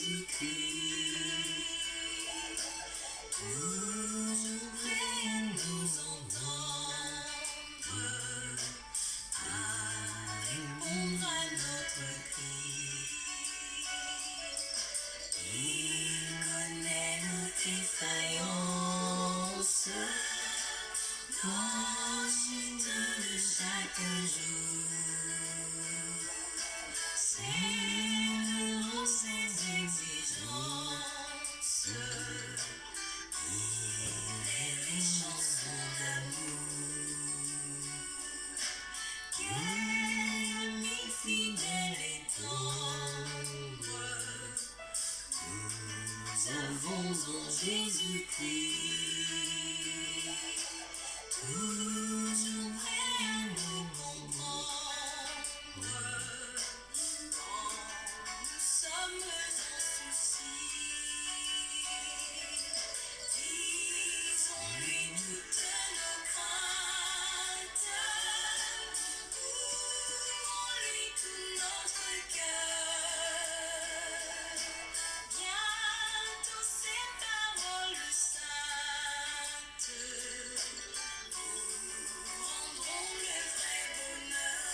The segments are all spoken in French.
Jésus-Christ. Toujours prêt à nous entendre, à répondre à notre cri. Il connaît nos défaillances, nos chutes de chaque jour. Selon ses exigences, il est riche en son amour. Quel ami fidèle et tendre nous avons en Jésus-Christ. Toujours prêt à nous comprendre quand nous sommes en souci. Disons-lui toutes nos craintes, ouvrons-lui tout notre cœur. Bientôt ces paroles saintes nous rendront le vrai bonheur.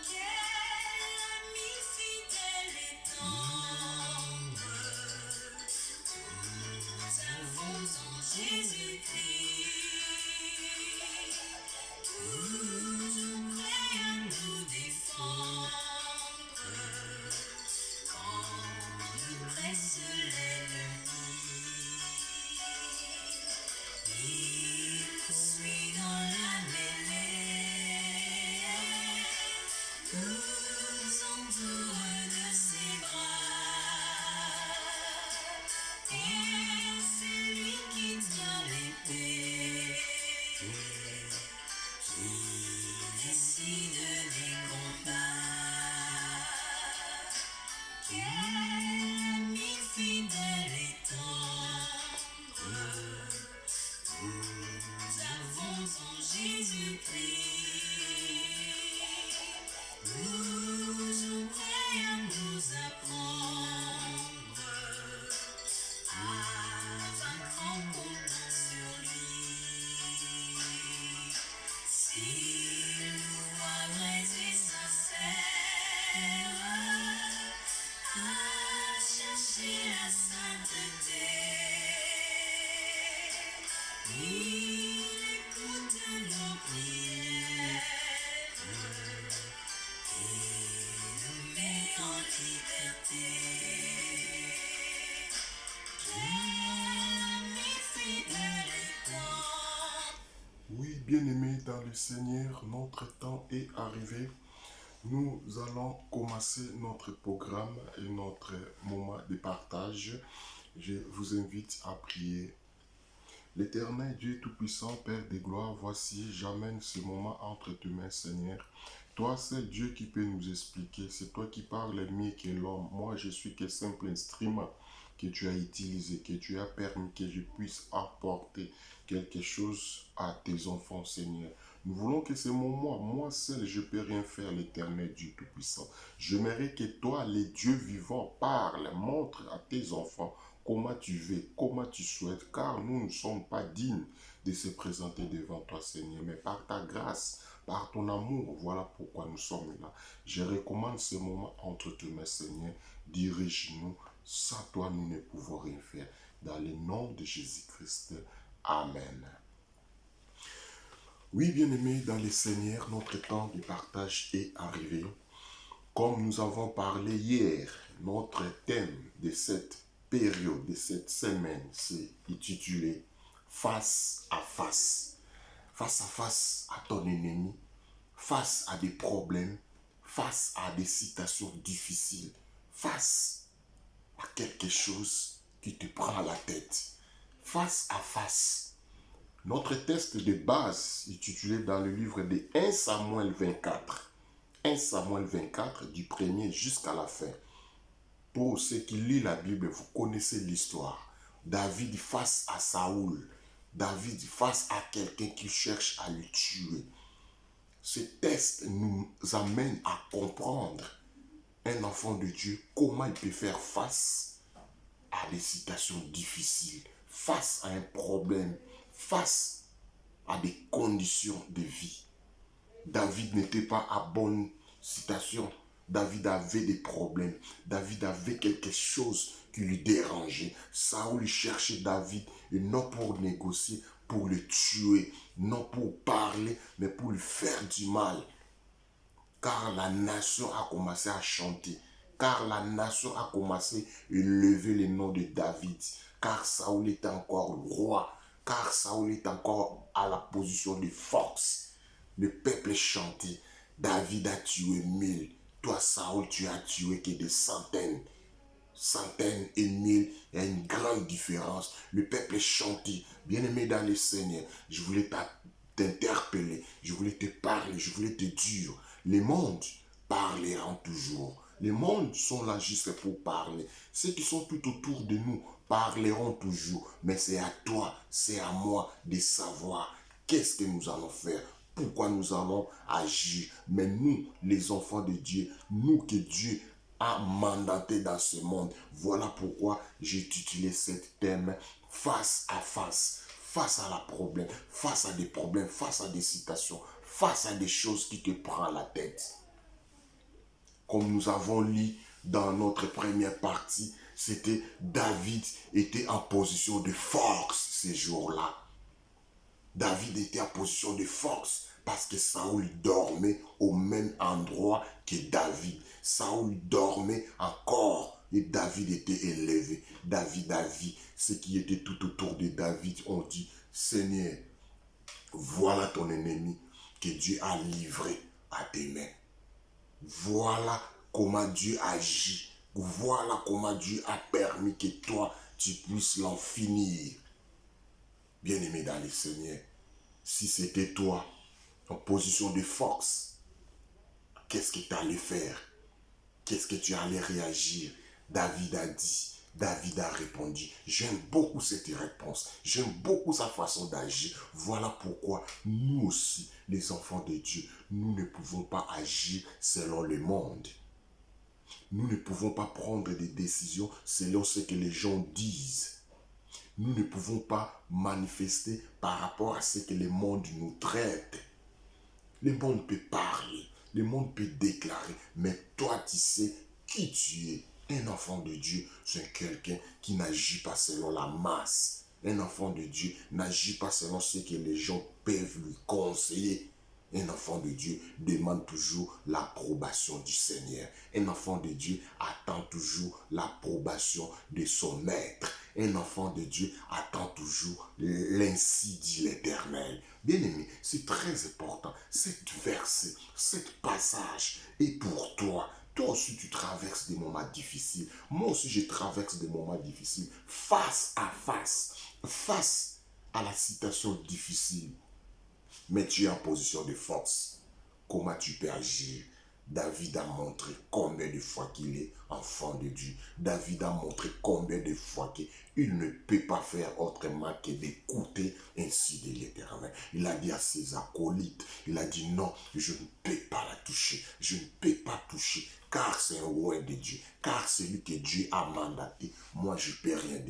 Quel ami fidèle et tendre nous avons en Jésus-Christ. Toujours prêt à nous défendre quand nous presse l'ennemi. Il poursuit dans la mêlée, nous entoure de ses bras. Et c'est lui qui tient l'épée, qui décide des combats. Quel ami fidèle et tendre nous avons en Jésus-Christ. Toujours prêt à nous apprendre à vaincre en comptant sur lui. S'il nous voit vrais et sincères à chercher la sainteté, il écoute nos prières et nous met en liberté. Quel ami fidèle et tendre. Oui, bien-aimés dans le Seigneur, notre temps est arrivé. Nous allons commencer notre programme et notre moment de partage. Je vous invite à prier. L'Éternel Dieu Tout-Puissant, Père des gloires, voici, j'amène ce moment entre tes mains, Seigneur. Toi, c'est Dieu qui peut nous expliquer. C'est toi qui parles mieux que l'homme. Moi, je suis que simple instrument que tu as utilisé, que tu as permis que je puisse apporter quelque chose à tes enfants, Seigneur. Nous voulons que ce moment, moi seul, je ne peux rien faire, l'Éternel Dieu Tout-Puissant. J'aimerais que toi, les dieux vivants, parle, montre à tes enfants comment tu veux, comment tu souhaites, car nous ne sommes pas dignes de se présenter devant toi, Seigneur. Mais par ta grâce, par ton amour, voilà pourquoi nous sommes là. Je recommande ce moment entre tes mains, Seigneur. Dirige-nous. Sans toi, nous ne pouvons rien faire. Dans le nom de Jésus-Christ. Amen. Oui, bien-aimés, dans le Seigneur, notre temps de partage est arrivé. Comme nous avons parlé hier, notre thème de cette période, de cette semaine, c'est intitulé « Face à face ». Face à face à ton ennemi, face à des problèmes, face à des situations difficiles, face à quelque chose qui te prend la tête. Face à face. Notre texte de base, intitulé dans le livre de 1 Samuel 24. 1 Samuel 24, du premier jusqu'à la fin. Pour ceux qui lisent la Bible, vous connaissez l'histoire. David face à Saoul. David face à quelqu'un qui cherche à le tuer. Ce texte nous amène à comprendre un enfant de Dieu, comment il peut faire face à des situations difficiles, face à un problème, face à des conditions de vie. David n'était pas à bonne situation. David avait des problèmes. David avait quelque chose qui lui dérangeait. Saoul cherchait David, et non pour négocier, pour le tuer, non pour parler, mais pour lui faire du mal. Car la nation a commencé à chanter. Car la nation a commencé à lever le nom de David. Car Saoul est encore roi. Car Saoul est encore à la position de force. Le peuple chantait. David a tué 1000. Toi, Saoul, tu as tué que des centaines. Centaines et mille, il y a une grande différence. Le peuple chantait. Bien-aimé dans le Seigneur, je voulais t'interpeller, je voulais te parler, je voulais te dire, les mondes parleront toujours. Les mondes sont là juste pour parler. Ceux qui sont tout autour de nous parleront toujours. Mais c'est à toi, c'est à moi de savoir qu'est-ce que nous allons faire, pourquoi nous allons agir. Mais nous, les enfants de Dieu, nous que Dieu a mandaté dans ce monde. Voilà pourquoi j'ai utilisé ce thème face à la problème, face à des problèmes, face à des situations, face à des choses qui te prennent la tête. Comme nous avons lu dans notre première partie, c'était David était en position de force ces jours-là. David était en position de force parce que Saoul dormait au même endroit que David. Saoul dormait encore et David était élevé. David a vu ce qui était tout autour de David. On dit, Seigneur, voilà ton ennemi que Dieu a livré à tes mains. Voilà comment Dieu agit. Voilà comment Dieu a permis que toi, tu puisses l'en finir. Bien-aimé dans le Seigneur, si c'était toi en position de force, qu'est-ce que tu allais faire? Qu'est-ce que tu allais réagir? David a dit, David a répondu. J'aime beaucoup cette réponse. J'aime beaucoup sa façon d'agir. Voilà pourquoi nous aussi, les enfants de Dieu, nous ne pouvons pas agir selon le monde. Nous ne pouvons pas prendre des décisions selon ce que les gens disent. Nous ne pouvons pas manifester par rapport à ce que le monde nous traite. Le monde peut parler, le monde peut déclarer, mais toi tu sais qui tu es. Un enfant de Dieu, c'est quelqu'un qui n'agit pas selon la masse. Un enfant de Dieu n'agit pas selon ce que les gens peuvent lui conseiller. Un enfant de Dieu demande toujours l'approbation du Seigneur. Un enfant de Dieu attend toujours l'approbation de son maître. Un enfant de Dieu attend toujours l'ainsi dit l'Éternel. Bien-aimé, c'est très important. Cette verset, cet passage est pour toi. Toi aussi, tu traverses des moments difficiles. Moi aussi, je traverse des moments difficiles. Face à la situation difficile. Mais tu es en position de force. Comment tu peux agir? David a montré combien de fois qu'il est enfant de Dieu. David a montré combien de fois qu'il ne peut pas faire autrement que d'écouter ainsi de l'Éternel. Il a dit à ses acolytes, il a dit non, je ne peux pas la toucher. Je ne peux pas toucher car c'est un roi de Dieu. Car c'est lui que Dieu a mandaté. Moi, je peux rien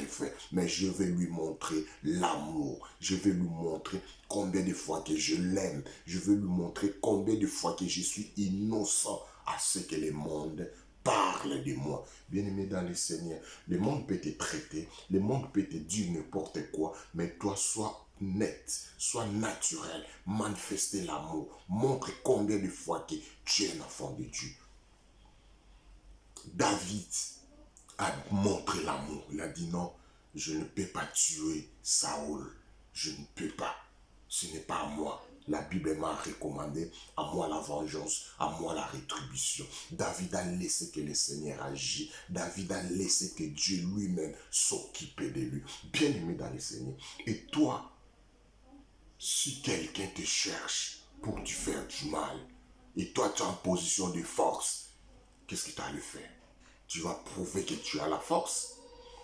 faire, mais je vais lui montrer l'amour. Je vais lui montrer combien de fois que je l'aime. Je vais lui montrer combien de fois que je suis innocent à ce que le monde parle de moi. Bien-aimé dans le Seigneur, le monde peut te traiter, le monde peut te dire n'importe quoi, mais toi, sois net, sois naturel, manifester l'amour, montre combien de fois que tu es un enfant de Dieu. David a montré l'amour. Il a dit non, je ne peux pas tuer Saoul. Je ne peux pas. Ce n'est pas à moi. La Bible m'a recommandé, à moi la vengeance, à moi la rétribution. David a laissé que le Seigneur agisse. David a laissé que Dieu lui-même s'occupe de lui. Bien-aimé dans le Seigneur. Et toi, si quelqu'un te cherche pour te faire du mal, et toi tu es en position de force, qu'est-ce que tu as à le faire? Tu vas prouver que tu as la force.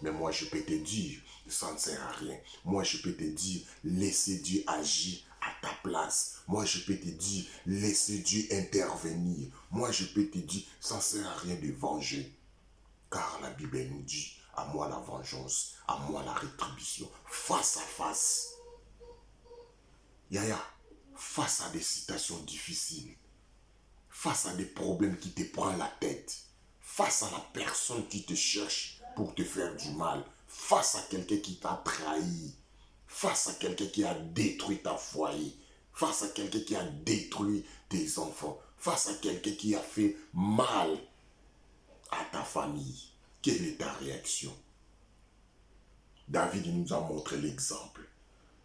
Mais moi je peux te dire, ça ne sert à rien. Moi je peux te dire, laissez Dieu agir à ta place. Moi, je peux te dire, laissez Dieu intervenir. Moi, je peux te dire, ça ne sert à rien de venger. Car la Bible nous dit, à moi la vengeance, à moi la rétribution. Face à face. Yaya, face à des situations difficiles, face à des problèmes qui te prennent la tête, face à la personne qui te cherche pour te faire du mal, face à quelqu'un qui t'a trahi, face à quelqu'un qui a détruit ta foyer, face à quelqu'un qui a détruit tes enfants, face à quelqu'un qui a fait mal à ta famille, quelle est ta réaction? David nous a montré l'exemple.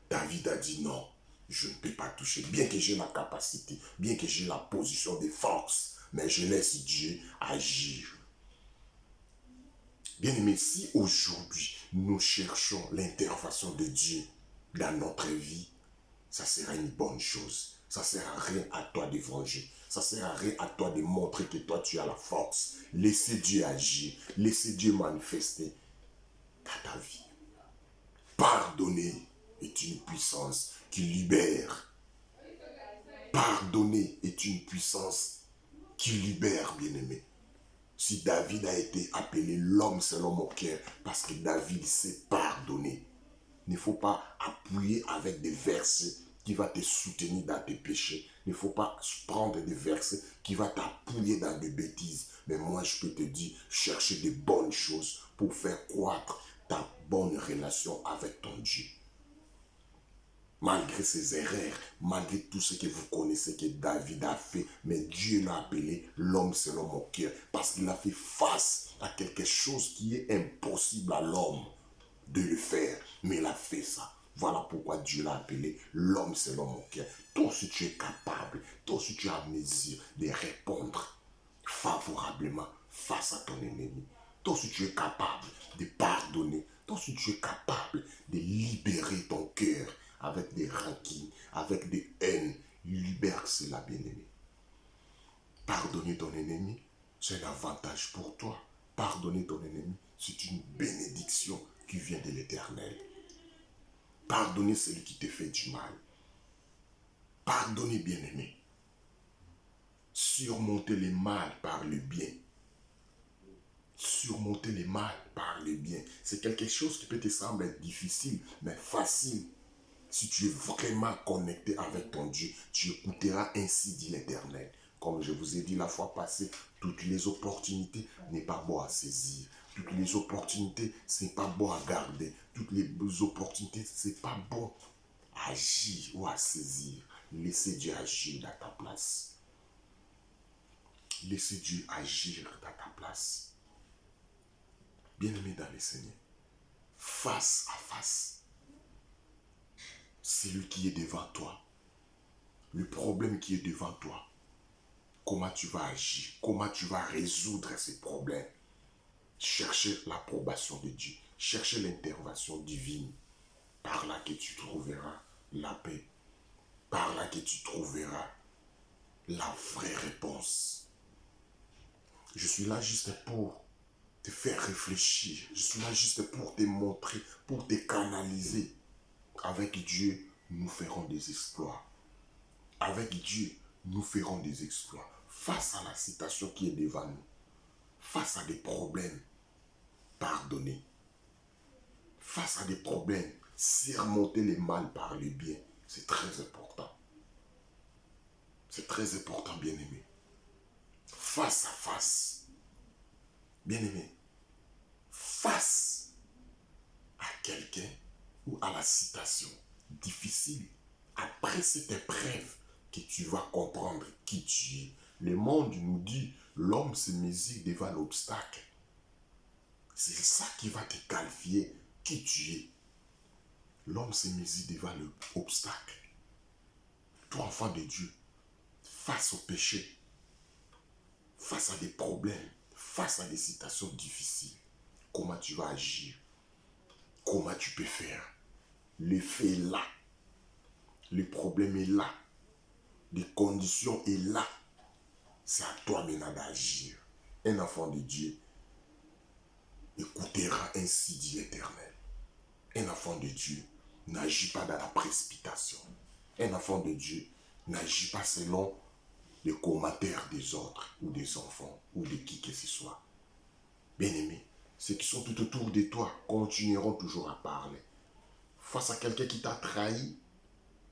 David a dit non, je ne peux pas toucher, bien que j'ai la capacité, bien que j'ai la position de force, mais je laisse Dieu agir. Bien-aimés, si aujourd'hui nous cherchons l'intervention de Dieu dans notre vie, ça sera une bonne chose. Ça ne sert à rien à toi de venger. Ça ne sert à rien à toi de montrer que toi tu as la force. Laissez Dieu agir. Laissez Dieu manifester dans ta vie. Pardonner est une puissance qui libère. Pardonner est une puissance qui libère, bien-aimé. Si David a été appelé l'homme selon mon cœur, parce que David sait pardonner. Il ne faut pas appuyer avec des versets qui vont te soutenir dans tes péchés. Il ne faut pas prendre des versets qui vont t'appuyer dans des bêtises. Mais moi, je peux te dire, chercher des bonnes choses pour faire croître ta bonne relation avec ton Dieu. Malgré ses erreurs, malgré tout ce que vous connaissez que David a fait, mais Dieu l'a appelé l'homme selon mon cœur, parce qu'il a fait face à quelque chose qui est impossible à l'homme de le faire, mais il a fait ça. Voilà pourquoi Dieu l'a appelé l'homme selon mon cœur. Toi si tu es capable, toi si tu as mesure de répondre favorablement face à ton ennemi, toi si tu es capable de pardonner, toi si tu es capable de libérer ton cœur avec des rancines, avec des haines, libère cela, bien-aimé. Pardonner ton ennemi, c'est un avantage pour toi. Pardonner ton ennemi, c'est une bénédiction qui vient de l'Éternel. Pardonner celui qui te fait du mal. Pardonner, bien-aimé. Surmonter les mal par le bien. Surmonter les mal par le bien. C'est quelque chose qui peut te sembler difficile, mais facile. Si tu es vraiment connecté avec ton Dieu, tu écouteras ainsi dit l'Éternel. Comme je vous ai dit la fois passée, toutes les opportunités n'est pas bon à saisir. Toutes les opportunités, ce n'est pas bon à garder. Toutes les opportunités, ce n'est pas bon à agir ou à saisir. Laissez Dieu agir dans ta place. Laissez Dieu agir dans ta place. Bien-aimé dans le Seigneur, face à face, celui qui est devant toi, le problème qui est devant toi, comment tu vas agir, comment tu vas résoudre ces problèmes. Cherchez l'approbation de Dieu, cherchez l'intervention divine. Par là que tu trouveras la paix, par là que tu trouveras la vraie réponse. Je suis là juste pour te faire réfléchir, je suis là juste pour te montrer, pour te canaliser. Avec Dieu, nous ferons des exploits. Avec Dieu, nous ferons des exploits. Face à la situation qui est devant nous, face à des problèmes, pardonnez. Face à des problèmes, surmonter les mal par le bien, c'est très important. C'est très important, bien-aimé. Face à face, bien-aimé, face à quelqu'un ou à la situation difficile, après cette épreuve que tu vas comprendre qui tu es. Le monde nous dit, l'homme se mesure devant l'obstacle. C'est ça qui va te qualifier qui tu es. L'homme se mesure devant l'obstacle. Toi, enfant de Dieu, face au péché, face à des problèmes, face à des situations difficiles, comment tu vas agir? Comment tu peux faire? L'effet est là. Le problème est là. Les conditions est là. C'est à toi maintenant d'agir. Un enfant de Dieu écoutera ainsi dit l'Éternel. Un enfant de Dieu n'agit pas dans la précipitation. Un enfant de Dieu n'agit pas selon les commentaires des autres ou des enfants ou de qui que ce soit. Bien-aimé, ceux qui sont tout autour de toi continueront toujours à parler. Face à quelqu'un qui t'a trahi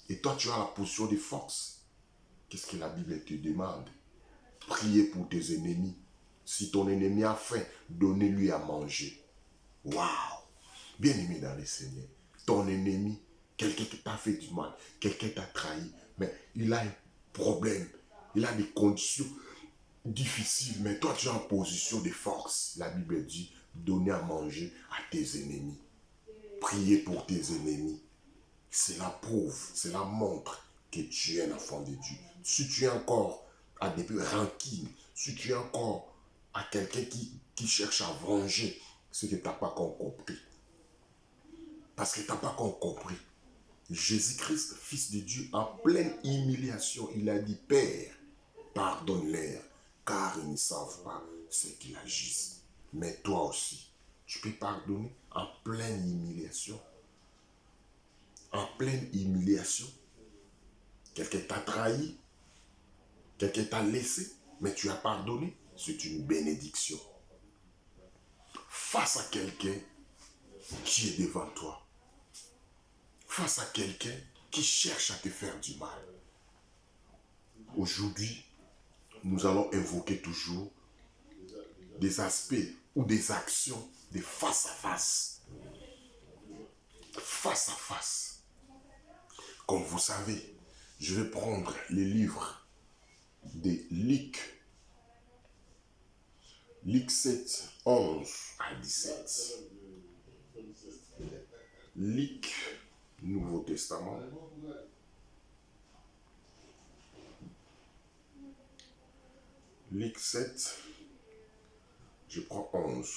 et toi tu as la position de force, qu'est-ce que la Bible te demande? Priez pour tes ennemis. Si ton ennemi a faim, donnez-lui à manger. Waouh! Bien-aimé dans le Seigneur, ton ennemi, quelqu'un qui t'a fait du mal, quelqu'un t'a trahi, mais il a un problème, il a des conditions difficiles, mais toi tu es en position de force. La Bible dit, donnez à manger à tes ennemis. Priez pour tes ennemis. Cela prouve, cela montre que tu es un enfant de Dieu. Si tu es encore à des rancines, si tu es encore à quelqu'un qui cherche à venger, c'est que tu n'as pas compris. Parce que tu n'as pas compris. Jésus-Christ, Fils de Dieu, en pleine humiliation, il a dit, Père, pardonne-leur, car ils ne savent pas ce qu'ils agissent. Mais toi aussi, tu peux pardonner en pleine humiliation. En pleine humiliation. Quelqu'un t'a trahi, quelqu'un t'a laissé, mais tu as pardonné. C'est une bénédiction. Face à quelqu'un qui est devant toi, face à quelqu'un qui cherche à te faire du mal. Aujourd'hui, nous allons invoquer toujours des aspects ou des actions de face à face. Face à face. Comme vous savez, je vais prendre les livres de Luc. Luc 7, 11 à 17. Luc, Nouveau Testament. Luc 7, je prends 11.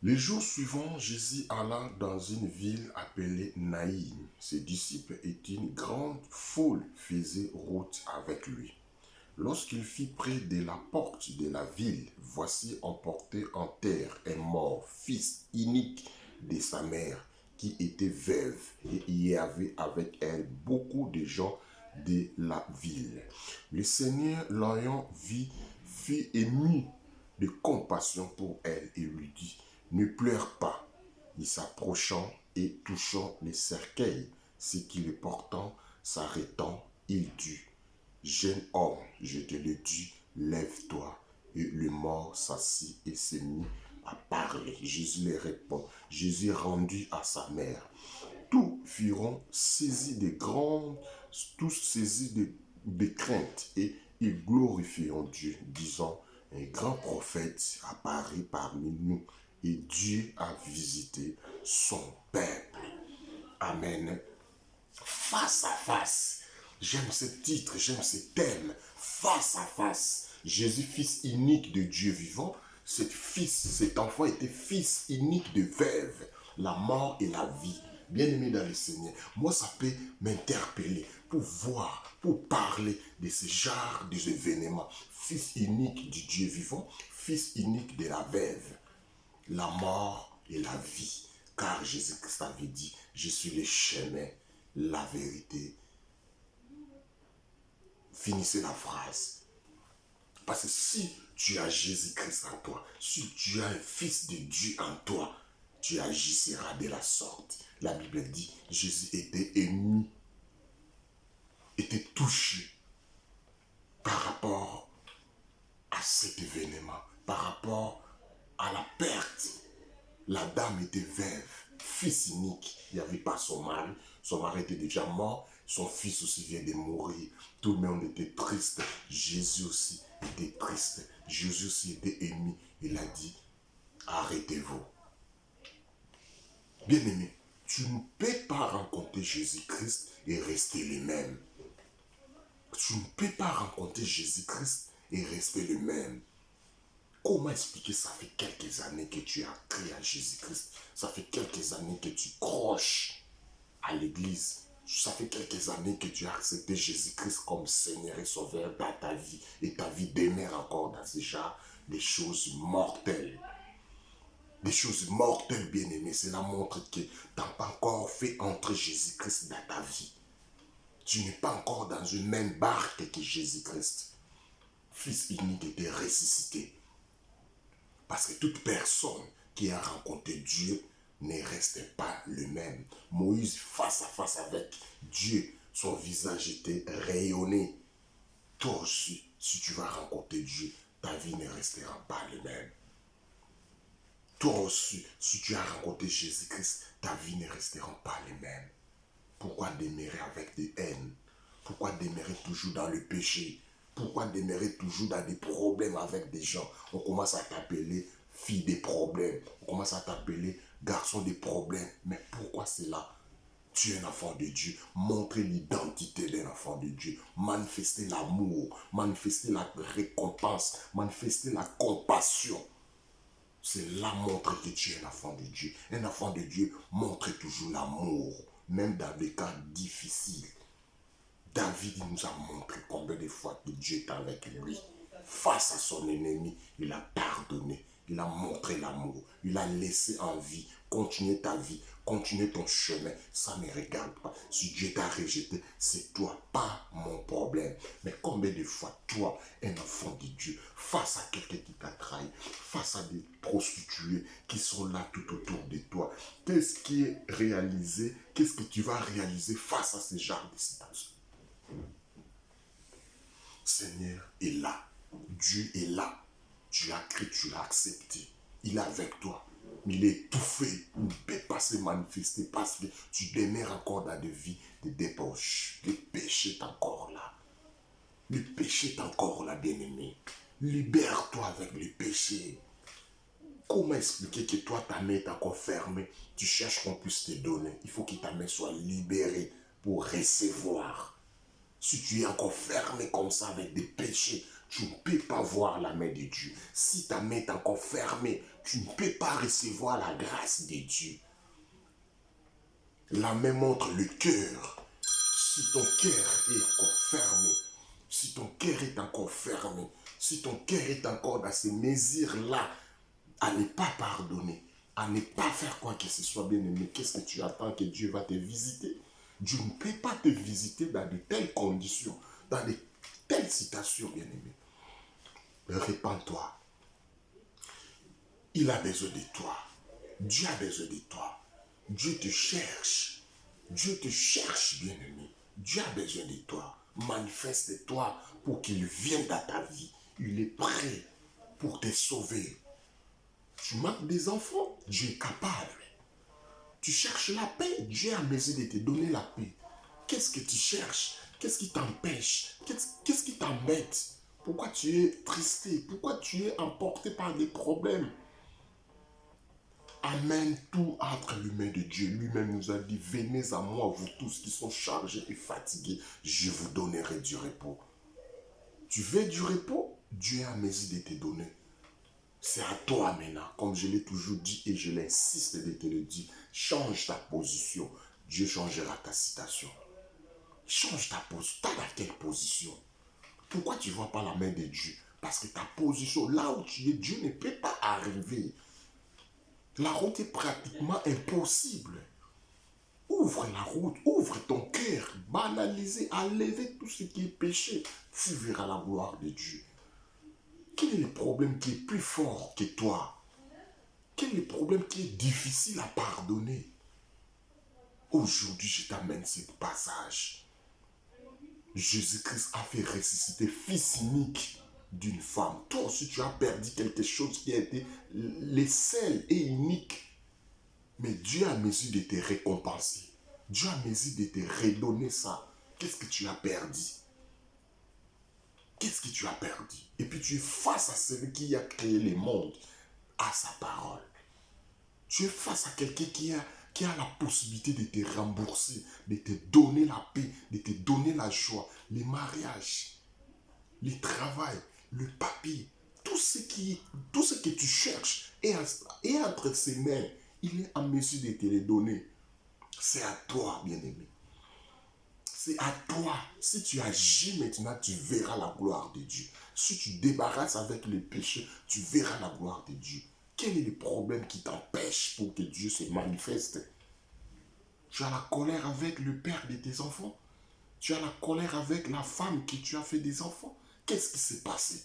Les jours suivants, Jésus alla dans une ville appelée Naïm. Ses disciples et une grande foule faisaient route avec lui. Lorsqu'il fut près de la porte de la ville, voici emporté en terre un mort, fils unique de sa mère, qui était veuve, et il y avait avec elle beaucoup de gens de la ville. Le Seigneur, l'ayant vue, fut ému de compassion pour elle et lui dit, ne pleure pas. Il s'approchant et touchant les cercueils, ce qui le portant, s'arrêtant, il dit, jeune homme, je te le dis, lève-toi. Et le mort s'assit et s'est mis à parler. Jésus lui répond, Jésus rendu à sa mère. Tous furent saisis tous saisis de crainte, et ils glorifieront Dieu, disant, un grand prophète apparaît parmi nous, et Dieu a visité son peuple. Amen. Face à face. J'aime ce titre, j'aime ce thème. Face à face. Jésus, fils unique de Dieu vivant, cet enfant était fils unique de veuve, la mort et la vie. Bien-aimé dans le Seigneur, moi ça peut m'interpeller pour voir, pour parler de ce genre d'événements. Fils unique du Dieu vivant, fils unique de la veuve, la mort et la vie. Car Jésus-Christ avait dit, je suis le chemin, la vérité. Finissez la phrase. Parce que si tu as Jésus-Christ en toi, si tu as un fils de Dieu en toi, tu agiras de la sorte. La Bible dit, Jésus était ému, était touché par rapport à cet événement, par rapport à la perte. La dame était veuve, fils unique, il n'y avait pas son mari était déjà mort, son fils aussi vient de mourir, tout le monde était triste, Jésus aussi était triste, Jésus aussi était ému, il a dit, arrêtez-vous. Bien-aimé, tu ne peux pas rencontrer Jésus-Christ et rester le même. Tu ne peux pas rencontrer Jésus-Christ et rester le même. Comment expliquer, ça fait quelques années que tu as crié à Jésus-Christ. Ça fait quelques années que tu croches à l'église. Ça fait quelques années que tu as accepté Jésus-Christ comme Seigneur et Sauveur dans ta vie. Et ta vie demeure encore dans ce genre des choses mortelles. Des choses mortelles, bien-aimées. Cela montre que tu n'as pas encore fait entrer Jésus-Christ dans ta vie. Tu n'es pas encore dans une même barque que Jésus-Christ. Fils unique était ressuscité. Parce que toute personne qui a rencontré Dieu ne reste pas le même. Moïse, face à face avec Dieu, son visage était rayonné. Toi aussi, si tu vas rencontrer Dieu, ta vie ne restera pas le même. Toi aussi, si tu as rencontré Jésus-Christ, ta vie ne restera pas le même. Pourquoi demeurer avec des haines? Pourquoi demeurer toujours dans le péché? Pourquoi demeurer toujours dans des problèmes avec des gens? On commence à t'appeler fille des problèmes. On commence à t'appeler garçon des problèmes. Mais pourquoi cela? Tu es un enfant de Dieu. Montrez l'identité d'un enfant de Dieu. Manifestez l'amour. Manifestez la récompense. Manifestez la compassion. C'est là montre que tu es un enfant de Dieu. Un enfant de Dieu montre toujours l'amour. Même dans des cas difficiles. David nous a montré combien de fois que Dieu est avec lui. Face à son ennemi, il a pardonné. Il a montré l'amour. Il a laissé en vie. Continuer ta vie. Continuer ton chemin. Ça ne regarde pas. Si Dieu t'a rejeté, c'est toi, pas mon problème. Mais combien de fois, toi, un enfant de Dieu, face à quelqu'un qui t'a trahi, face à des prostituées qui sont là tout autour de toi, qu'est-ce qui est réalisé? Qu'est-ce que tu vas réaliser face à ce genre de situation? Seigneur est là. Dieu est là. Tu as cru, tu l'as accepté. Il est avec toi. Mais il est étouffé. Il ne peut pas se manifester parce que tu demeures encore dans des vies de débauche. Le péché est encore là. Le péché est encore là, bien-aimé. Libère-toi avec le péché. Comment expliquer que toi, ta main est encore fermée? Tu cherches qu'on puisse te donner. Il faut que ta main soit libérée pour recevoir. Si tu es encore fermé comme ça avec des péchés, tu ne peux pas voir la main de Dieu. Si ta main est encore fermée, tu ne peux pas recevoir la grâce de Dieu. La main montre le cœur. Si ton cœur est encore fermé, si ton cœur est encore fermé, si ton cœur est encore dans ces mesures-là, à ne pas pardonner, à ne pas faire quoi que ce soit, bien aimé, qu'est-ce que tu attends que Dieu va te visiter? Dieu ne peut pas te visiter dans de telles conditions, dans de telles situations, bien aimé. Répands-toi. Il a besoin de toi. Dieu a besoin de toi. Dieu te cherche. Dieu te cherche, bien aimé. Dieu a besoin de toi. Manifeste-toi pour qu'il vienne dans ta vie. Il est prêt pour te sauver. Tu manques des enfants, Dieu est capable. Tu cherches la paix, Dieu a besoin de te donner la paix. Qu'est-ce que tu cherches? Qu'est-ce qui t'empêche? Qu'est-ce qui t'embête? Pourquoi tu es tristé? Pourquoi tu es emporté par des problèmes? Amène tout entre les mains de Dieu. Lui-même nous a dit, venez à moi, vous tous qui sont chargés et fatigués, je vous donnerai du repos. Tu veux du repos? Dieu a mesure de te donner. C'est à toi maintenant, comme je l'ai toujours dit et je l'insiste de te le dire, change ta position, Dieu changera ta situation. Change ta position. Tu es dans quelle position? Pourquoi tu ne vois pas la main de Dieu? Parce que ta position, là où tu es, Dieu ne peut pas arriver. La route est pratiquement impossible. Ouvre la route, ouvre ton cœur, banalisez, enlevez tout ce qui est péché. Tu verras la gloire de Dieu. Quel est le problème qui est plus fort que toi? Quel est le problème qui est difficile à pardonner? Aujourd'hui, je t'amène ce passage. Jésus-Christ a fait ressusciter fils unique d'une femme. Toi aussi, tu as perdu quelque chose qui a été le seul et unique. Mais Dieu a mesure de te récompenser. Dieu a mesure de te redonner ça. Qu'est-ce que tu as perdu? Qu'est-ce que tu as perdu? Et puis tu es face à celui qui a créé le monde, à sa parole. Tu es face à quelqu'un qui a la possibilité de te rembourser, de te donner la paix, de te donner la joie, le mariage, le travail, le papier, tout ce que tu cherches est entre ses mains. Il est en mesure de te les donner. C'est à toi, bien-aimé. C'est à toi. Si tu agis maintenant, tu verras la gloire de Dieu. Si tu débarrasses avec le péché, tu verras la gloire de Dieu. Quel est le problème qui t'empêche pour que Dieu se manifeste? Tu as la colère avec le père de tes enfants? Tu as la colère avec la femme qui tu as fait des enfants. Qu'est-ce qui s'est passé?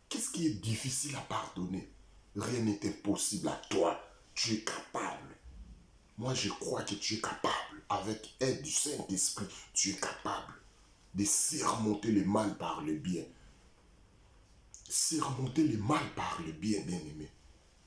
Qu'est-ce qui est difficile à pardonner? Rien n'est impossible à toi. Tu es capable. Moi, je crois que tu es capable. Avec aide du Saint-Esprit, tu es capable de surmonter le mal par le bien. Surmonter le mal par le bien, bien-aimé.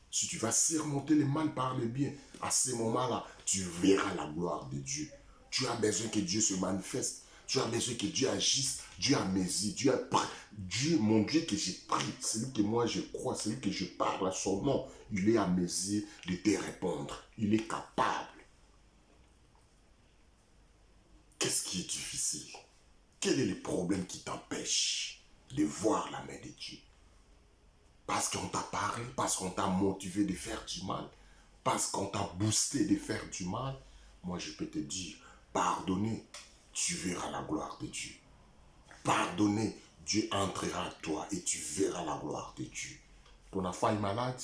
Si tu vas surmonter le mal par le bien, à ce moment-là, tu verras la gloire de Dieu. Tu as besoin que Dieu se manifeste. Tu as besoin que Dieu agisse. Dieu a mes yeux. Dieu, mon Dieu que j'ai pris, celui que moi je crois, celui que je parle à son nom, il est à mes yeux de te répondre. Il est capable. Qu'est-ce qui est difficile? Quel est le problème qui t'empêche de voir la main de Dieu? Parce qu'on t'a parlé, parce qu'on t'a motivé de faire du mal, parce qu'on t'a boosté de faire du mal. Moi, je peux te dire, pardonner, tu verras la gloire de Dieu. Pardonner, Dieu entrera à toi et tu verras la gloire de Dieu. Ton enfant est malade,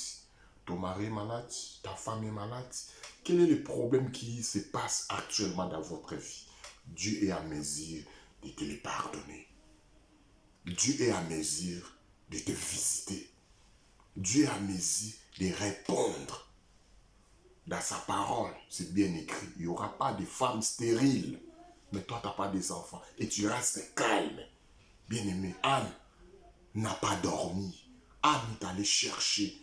ton mari est malade, ta femme est malade. Quel est le problème qui se passe actuellement dans votre vie? Dieu est à mesure de te le pardonner. Dieu est à mesure de te visiter. Dieu est à mesure de répondre. Dans sa parole, c'est bien écrit. Il n'y aura pas de femme stérile. Mais toi, tu n'as pas des enfants. Et tu restes calme. Bien-aimé, Anne n'a pas dormi. Anne est allée chercher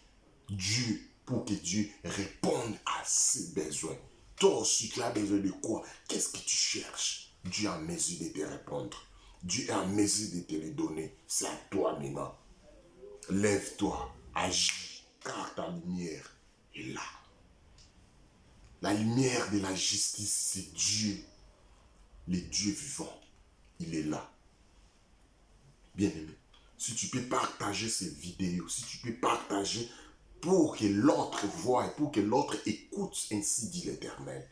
Dieu pour que Dieu réponde à ses besoins. Toi aussi, tu as besoin de quoi? Qu'est-ce que tu cherches? Dieu est en mesure de te répondre. Dieu est en mesure de te les donner. C'est à toi maintenant. Lève-toi, agis, car ta lumière est là. La lumière de la justice, c'est Dieu. Le Dieu vivant, il est là. Bien-aimé, si tu peux partager ces vidéos, si tu peux partager pour que l'autre voie, pour que l'autre écoute, ainsi dit l'Éternel,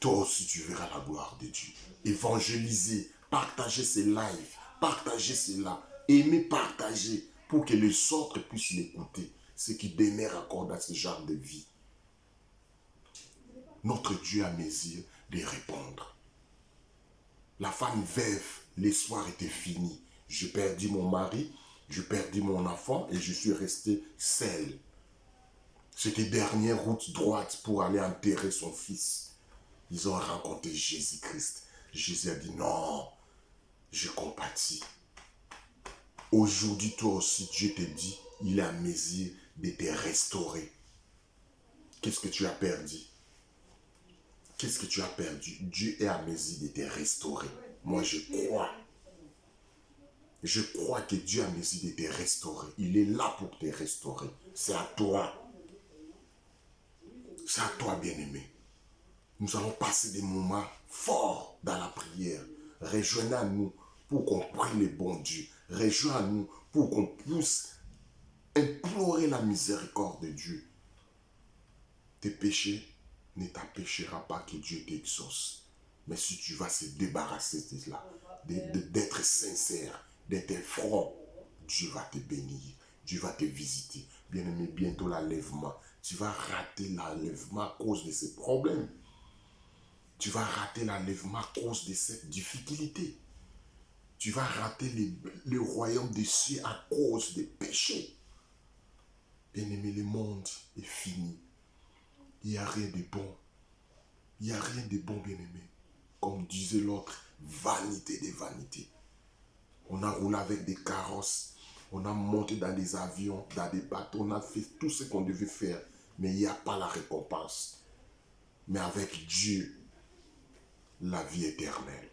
toi aussi tu verras la gloire de Dieu. Évangéliser, partager ces lives, partager cela, aimer partager pour que les autres puissent l'écouter, ce qui demeure encore dans ce genre de vie. Notre Dieu a mes yeux de répondre. La femme veuve, l'espoir était fini. J'ai perdu mon mari, j'ai perdu mon enfant et je suis resté seul. C'était dernière route droite pour aller enterrer son fils. Ils ont rencontré Jésus-Christ. Jésus a dit non, je compatis. Aujourd'hui, toi aussi, Dieu te dit, il est à mesure de te restaurer. Qu'est-ce que tu as perdu? Qu'est-ce que tu as perdu? Dieu est à mesure de te restaurer. Moi, je crois. Je crois que Dieu a mesure de te restaurer. Il est là pour te restaurer. C'est à toi. C'est à toi, bien-aimé. Nous allons passer des moments forts dans la prière. Rejoignez-nous pour qu'on prie le bon Dieu. Rejoignez-nous pour qu'on puisse implorer la miséricorde de Dieu. Tes péchés ne t'empêchera pas que Dieu t'exauce. Mais si tu vas se débarrasser de cela, d'être sincère, d'être franc, Dieu va te bénir. Dieu va te visiter. Bien-aimé, bientôt l'enlèvement. Tu vas rater l'enlèvement à cause de ces problèmes. Tu vas rater l'enlèvement à cause de cette difficulté. Tu vas rater le royaume des cieux à cause des péchés. Bien-aimé, le monde est fini. Il n'y a rien de bon. Il n'y a rien de bon, bien-aimé. Comme disait l'autre, vanité des vanités. On a roulé avec des carrosses. On a monté dans des avions, dans des bateaux. On a fait tout ce qu'on devait faire. Mais il n'y a pas la récompense. Mais avec Dieu, la vie éternelle.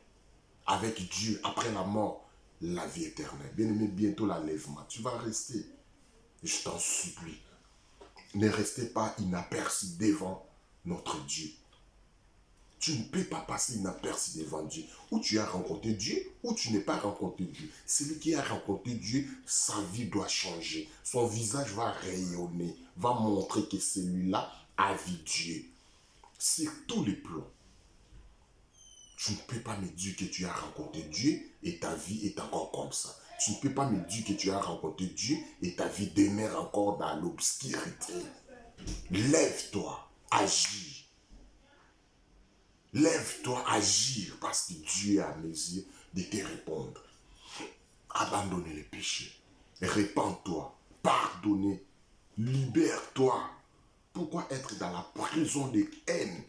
Avec Dieu, après la mort, la vie éternelle. Bien-aimé, bientôt l'enlèvement. Tu vas rester. Je t'en supplie. Ne restez pas inaperçus devant notre Dieu. Tu ne peux pas passer inaperçu devant Dieu. Ou tu as rencontré Dieu, ou tu n'as pas rencontré Dieu. Celui qui a rencontré Dieu, sa vie doit changer. Son visage va rayonner, va montrer que celui-là a vu Dieu. Sur tous les plans. Tu ne peux pas me dire que tu as rencontré Dieu et ta vie est encore comme ça. Tu ne peux pas me dire que tu as rencontré Dieu et ta vie demeure encore dans l'obscurité. Lève-toi, agis. Lève-toi, agir, parce que Dieu est à mesure de te répondre. Abandonnez les péchés. Répands-toi. Pardonnez. Libère-toi. Pourquoi être dans la prison de haine?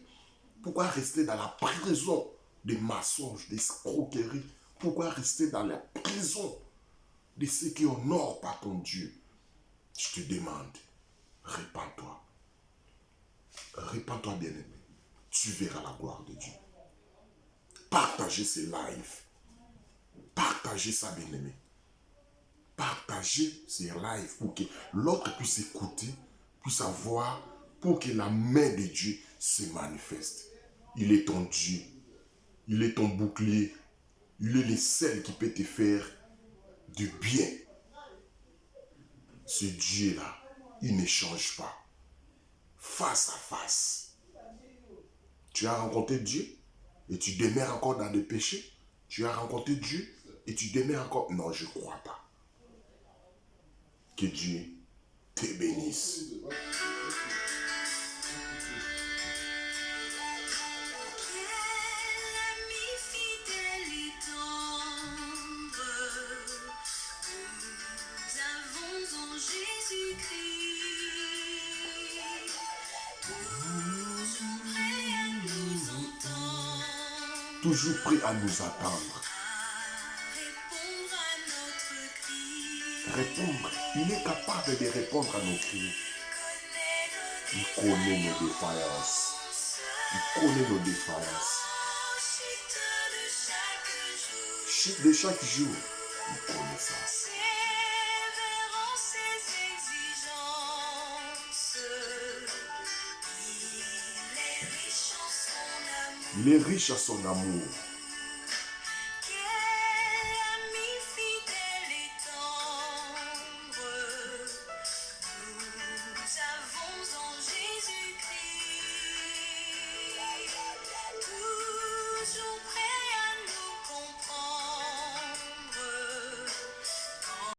Pourquoi rester dans la prison des mensonges, des escroqueries? Pourquoi rester dans la prison de ceux qui honorent pas ton Dieu? Je te demande, répands-toi. Répands-toi, bien-aimé. Tu verras la gloire de Dieu. Partagez ces lives. Partagez ça, bien-aimé. Partagez ces lives pour que l'autre puisse écouter, puisse avoir, pour que la main de Dieu se manifeste. Il est ton Dieu. Il est ton bouclier. Il est le seul qui peut te faire du bien. Ce Dieu-là, il ne change pas. Face à face. Tu as rencontré Dieu et tu demeures encore dans le péché. Tu as rencontré Dieu et tu demeures encore... Non, je ne crois pas. Que Dieu te bénisse. Toujours prêt à nous attendre. Répondre. Il est capable de répondre à nos cris. Il connaît nos défaillances. Il connaît nos défaillances. Chute de chaque jour. Il connaît ça. Il est riche à son amour.